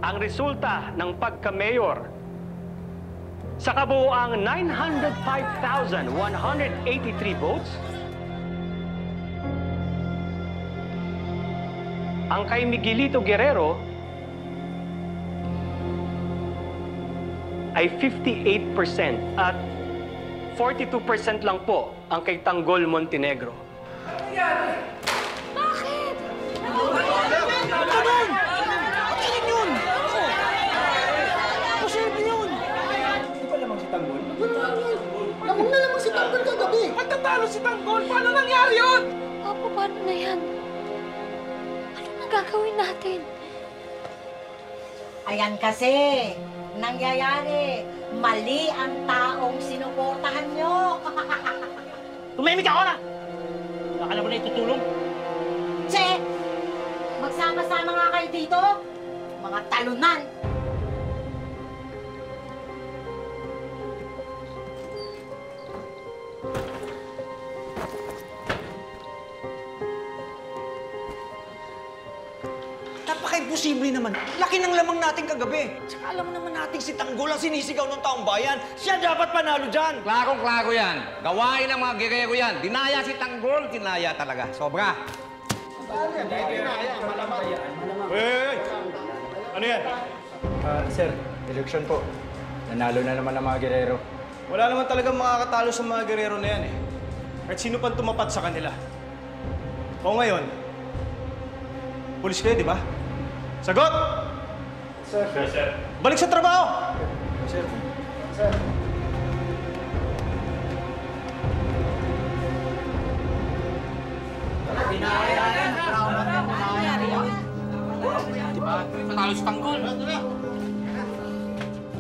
ang resulta ng pagka-mayor. Sa kabuuang 905,183 votes, ang kay Miguelito Guerrero ay 58% at 42% lang po ang kay Tanggol Montenegro. Bakit? Ganun! Akin yun! Posible yun! Di ba lamang si Tanggol? Lamang na lamang si Tanggol kagabi! Magtatalo si Tanggol! Paano nangyari yun? Papa, paano na yan? Ano na gagawin natin? Ayan kasi, nangyayari. Mali ang taong sinuportahan nyo. Tumimik ako na! Wala ka naman na itutulong? Che! Magsama-sama nga kayo dito. Mga talunan. Napaka-imposible naman. Laki ng lamang natin kagabi. Tsaka alam naman natin si Tanggol ang sinisigaw ng taong bayan. Siya dapat panalo dyan. Klarong-klaro yan. Gawain ng mga gerero yan. Dinaya si Tanggol, dinaya talaga. Sobra. Hey! Ano yan? Sir, eleksyon po. Nanalo na naman ang mga gerero. Wala naman talagang makakatalo sa mga gerero na yan eh. Kahit sino pang tumapat sa kanila. O ngayon, pulis kayo, di ba? Sagot! Sir. Yes, sir. Balik sa trabaho! Sir. Sir. Matalo si Tanggol.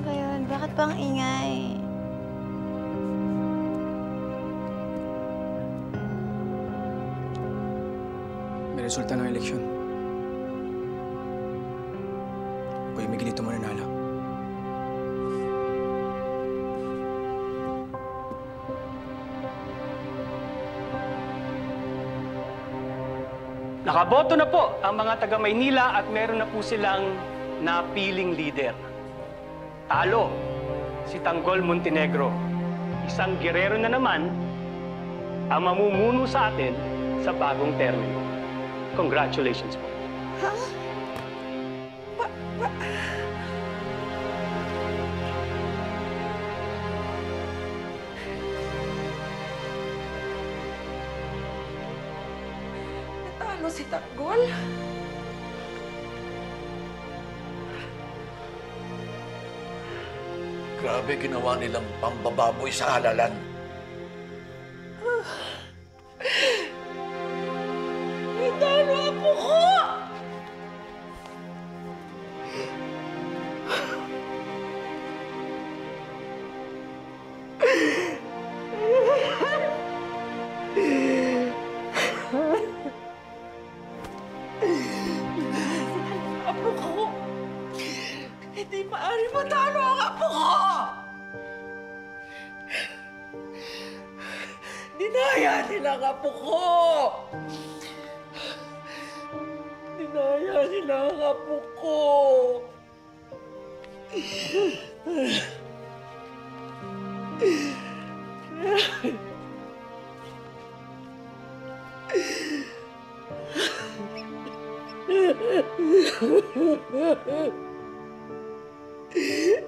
Ngayon, bakit bang ingay? May resulta ng eleksyon. Kuya Miguelito mananalo. Nakaboto na po ang mga taga Maynila at meron na po silang napiling leader. Talo, si Tanggol Montenegro. Isang gerero na naman ang mamumuno sa atin sa bagong termino. Congratulations po. Natalo si Tanggol? Grabe ginawa nilang pambababoy sa halalan. Natalo ako ko! Apo ko! Hindi maaari matalo ang apo ko! Dinaya nila ang apo ko! Dinaya nila ang apo ko!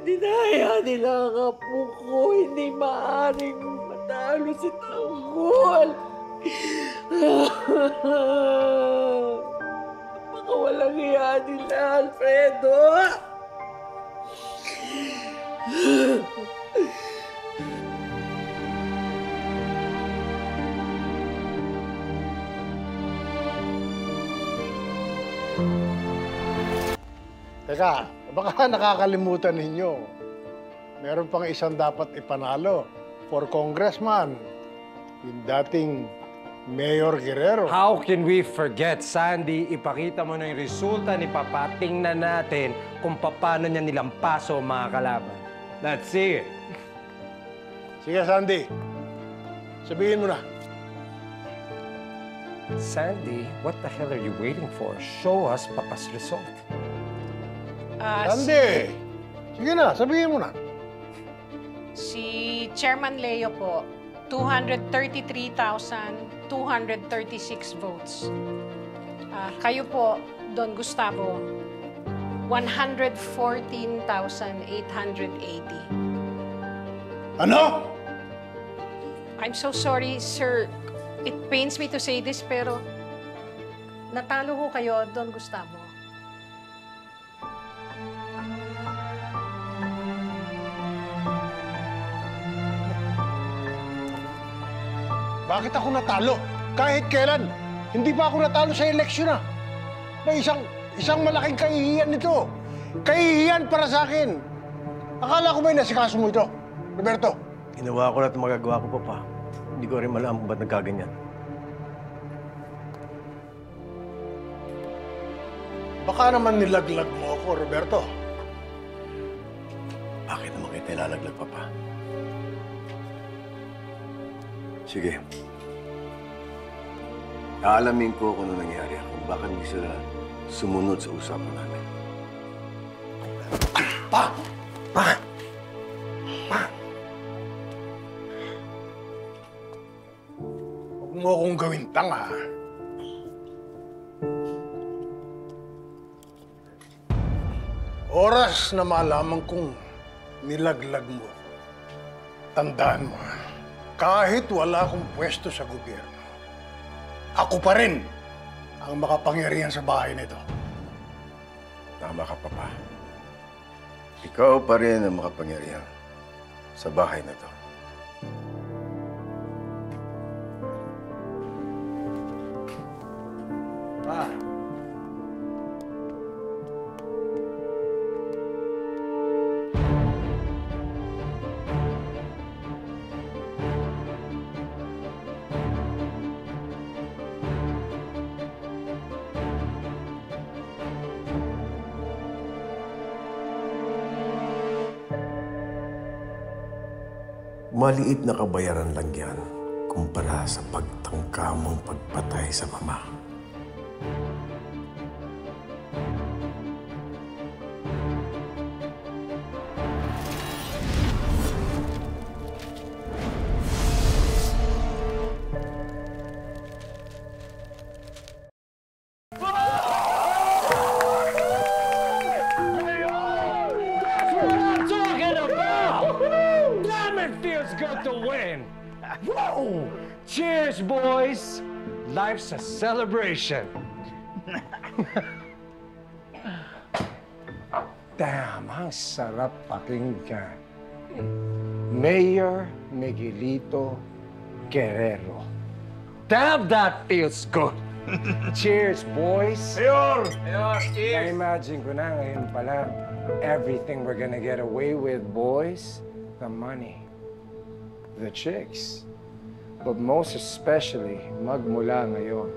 Dinaya nila ang apo ko. Hindi maaaring matalo si Tanggol. Napakawalang iya nila, Alfredo. Teka, baka nakakalimutan ninyo. Meron pang isang dapat ipanalo for congressman. Yung dating Mayor Guerrero. How can we forget, Sandy? Ipakita mo na yung resulta ni Papa. Tingnan natin kung paano niya nilampaso ang mga kalaban. Let's see it. Sige, Sandy. Sabihin mo na. Sandy, what the hell are you waiting for? Show us Papa's result. Sandy! Sige na, sabihin mo na. Si Chairman Leo po, 233,236 votes. Kayo po, Don Gustavo, 114,880. Ano? I'm so sorry, sir. It pains me to say this, pero natalo ho kayo, Don Gustavo. Bakit ako natalo? Kahit kailan, hindi pa ako natalo sa eleksyon na isang malaking kahihiyan nito. Kahihiyan para sa akin. Akala ko ba nasikaso mo ito, Roberto? Ginawa ko lahat ng magagawa ko, Papa. Hindi ko rin malaman kung ba't nagkaganyan. Baka naman nilaglag mo ako, Roberto. Bakit naman kita ilalaglag, Papa? Sige. Aalamin ko kung ano nangyari, kung bakit hindi sila sumunod sa usapan namin. Pa! Pa! Pa! Huwag mo akong gawin tanga. Oras na malaman kong nilaglag mo. Tandaan mo, kahit wala akong pwesto sa gobyerno, ako pa rin ang makapangyarihan sa bahay nito. Tama ka, Papa. Ikaw pa rin ang makapangyarihan sa bahay na to. Pa. Maliit na kabayaran lang yan kumpara sa pagtangka mong pagpatay sa mama. Whoa! Cheers, boys! Life's a celebration. Damn, ang sarap pakinggan. Mayor Miguelito Guerrero. Damn, that feels good. Cheers, boys. Mayor! Mayor, cheers! Na-imagine ko na ngayon pa lang. Everything we're gonna get away with, boys. The money. The chicks. But most especially, magmula ngayon,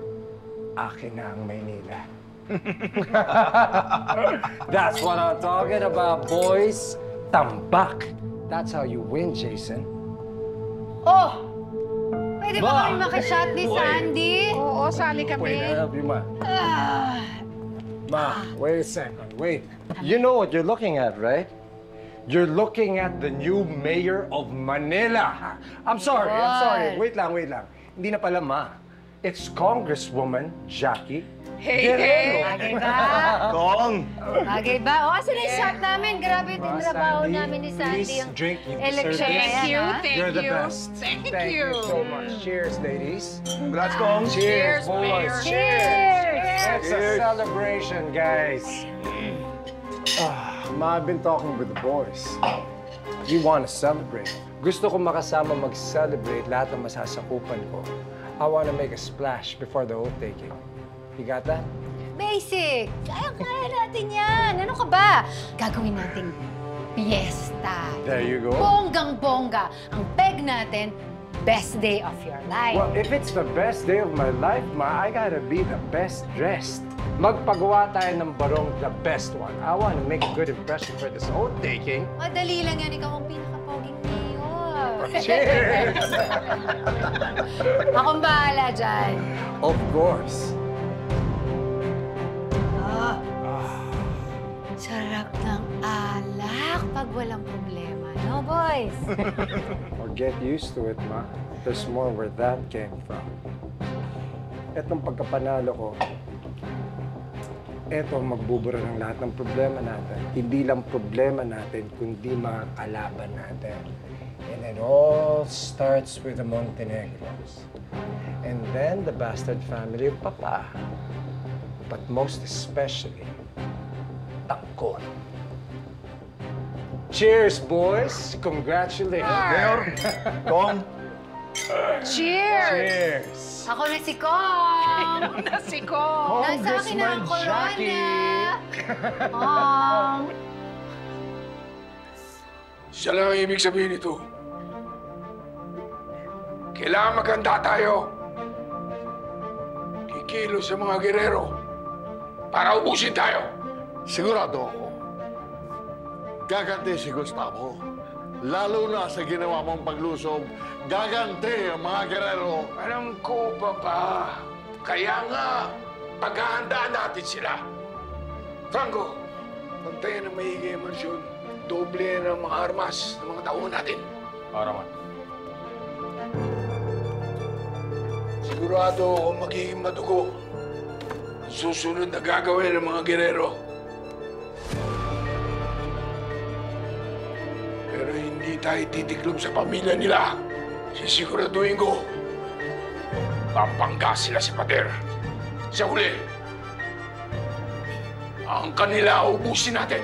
akin na ang Maynila. That's what I'm talking about, boys. Tambak. That's how you win, Jason. Oh! Pwede ba kami makashot ni Sandy? Oo, sali kami. Wait, I'll help you, Ma. Ma, wait a second. Wait. You know what you're looking at, right? You're looking at the new mayor of Manila. I'm sorry. Wait lang. Hindi na pala, Ma. It's Congresswoman Jackie Guerrero. Bagay ba? Kong! Bagay ba? O, asan na yung shot namin? Grabe yung trabaho namin ni Sandy. Please Yung drink. You election deserve na this. yan, ha? You're the best. Thank Thank you you. so much. Cheers, ladies. Congrats, Kong! Cheers, boys. Mayor. Cheers! It's a celebration, guys. Ma, I've been talking with the boys. We want to celebrate. Gusto ko makasama mag-celebrate lahat ng masasakupan ko. I want to make a splash before the oath taking. You got that? Basic! Kaya natin yan! Ano ka ba? Gagawin nating fiesta. There you go. Bonggang-bongga. Ang peg natin, best day of your life. Well, if it's the best day of my life, Ma, I gotta be the best dressed. Magpagawa tayo ng barong the best one. I want to make a good impression for this oath taking. Madali lang yan. Ikaw ang pinakapoging mayor. Cheers! Akong bahala dyan. Of course. Sarap ng alak pag walang problema. No, boys? Or get used to it, Ma. There's more where that came from. Etong pagkapanalo ko, eto ang magbubura ng lahat ng problema natin. Hindi lang problema natin, kundi mga kalaban natin. And it all starts with the Montenegros. And then the bastard family of Papa. But most especially, Tanggol. Cheers, boys! Congratulations! Mayor, Kong. Cheers! Cheers! Ako na si Kong! Na si Kong! Nasa akin na ang Congressman corona! Kong! Siya lang ang ibig sabihin nito. Kailangan maganda tayo. Kikilos sa mga gerero para ubusin tayo. Sigurado ako, gaganti si Gustavo. Lalo na sa ginawa mong paglusob, gaganti ang mga gerero. Alam ko, Papa. Kaya nga, paghahandaan natin sila. Franco, pantayan ng maigi ang mansyon. Doble ng mga armas ng mga tauhan natin. Araman. Sigurado ako magiging madugo ang susunod na gagawin ng mga gerero. Pero hindi tayo titiklob sa pamilya nila. Sisiguraduhin ko, papangga sila si Pater. Sa huli, ang kanila ubusin natin.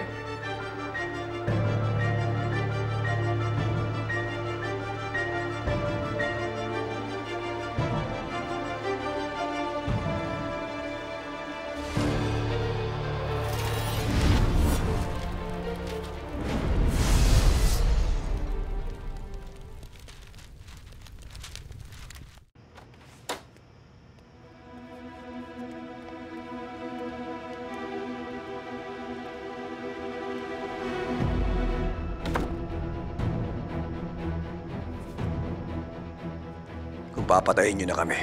Papatayin niyo na kami.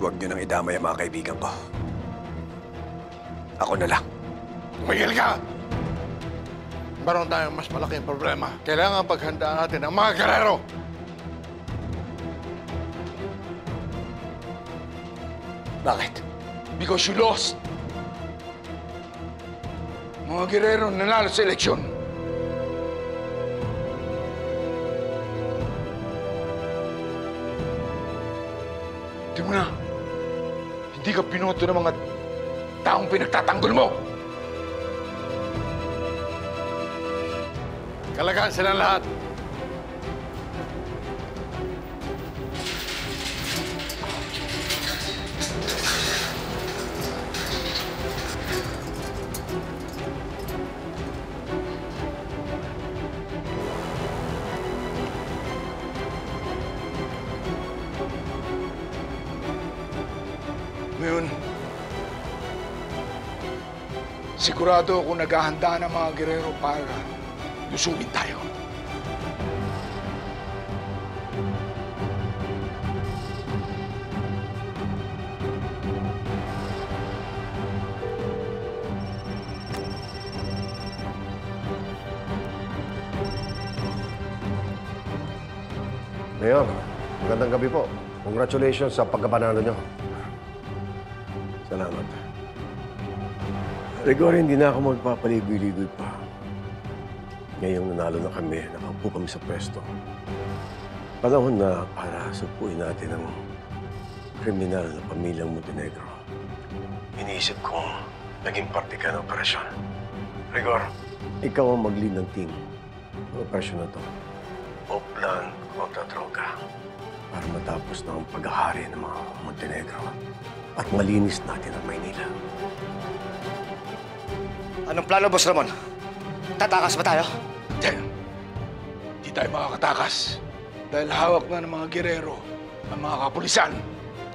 Huwag niyo nang idamay ang mga kaibigan ko. Ako na lang. Tumigil ka! Meron tayong mas malaking problema. Kailangan paghandaan natin ang mga gerero. Bakit? Because you lost. Mga gerero nanalo sa eleksyon. Tingnan mo na, hindi ka pinoto ng mga taong pinagtatanggol mo. Kalagaan silang lahat. Ngayon, sigurado ako naghahanda ng mga gerero para lusubin tayo. Mayor, magandang gabi po. Congratulations sa pagkapanalo niyo. Salamat. Rigor, hindi na ako magpapaligoy-ligoy pa. Ngayong nanalo na kami, nakaupo kami sa pwesto. Panahon na para supuin natin ang kriminal na pamilyang Montenegro. Iniisip kong naging parte ka ng operasyon. Rigor, ikaw ang mag-lead ng team ng operasyon na to. Oplan kontra droga para matapos na ang paghahari ng mga Montenegro at malinis natin ang Maynila. Anong plano, Boss Ramon? Tatakas ba tayo? Hindi tayo makakatakas. Dahil hawak na ng mga gerero ang mga kapulisan.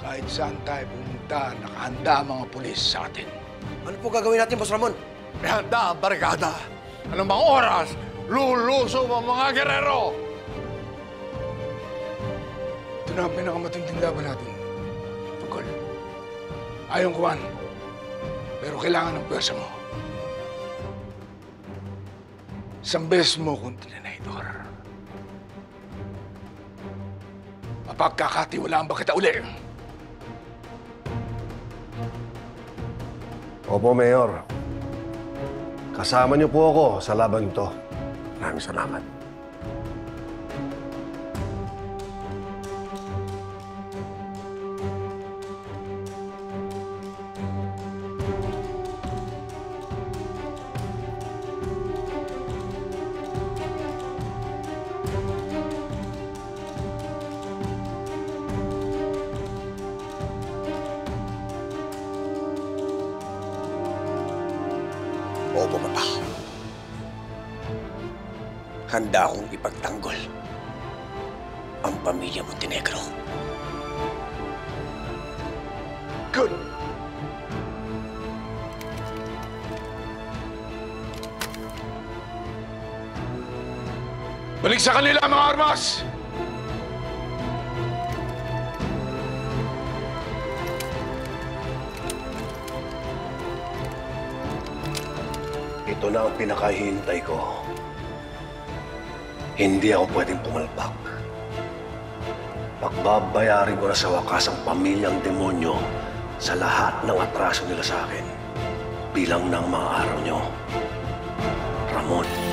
Kahit saan tayo pumunta, nakahanda ang mga pulis sa atin. Ano po gagawin natin, Boss Ramon? Handa ang barikada. Anong bang oras, lulusob ang mga gerero. Ito na ang pinakamatinding laban natin. Tungkol. Ayong kuwan, Pero kailangan ng pwersa mo. Isang beses mo kung tinenador. Mapagkakatiwalaan ba kita uli? Opo, Mayor. Kasama niyo po ako sa laban ito. Maraming salamat. Opo, Papa. Handa akong ipagtanggol ang pamilya Montenegro. Good. Balik sa kanila, mga armas! Ito na ang pinakahihintay ko. Hindi ako pwedeng pumalpak. Pagbabayarin ko na sa wakas ang pamilyang demonyo sa lahat ng atraso nila sa akin. Bilang ng mga araw nyo. Ramon.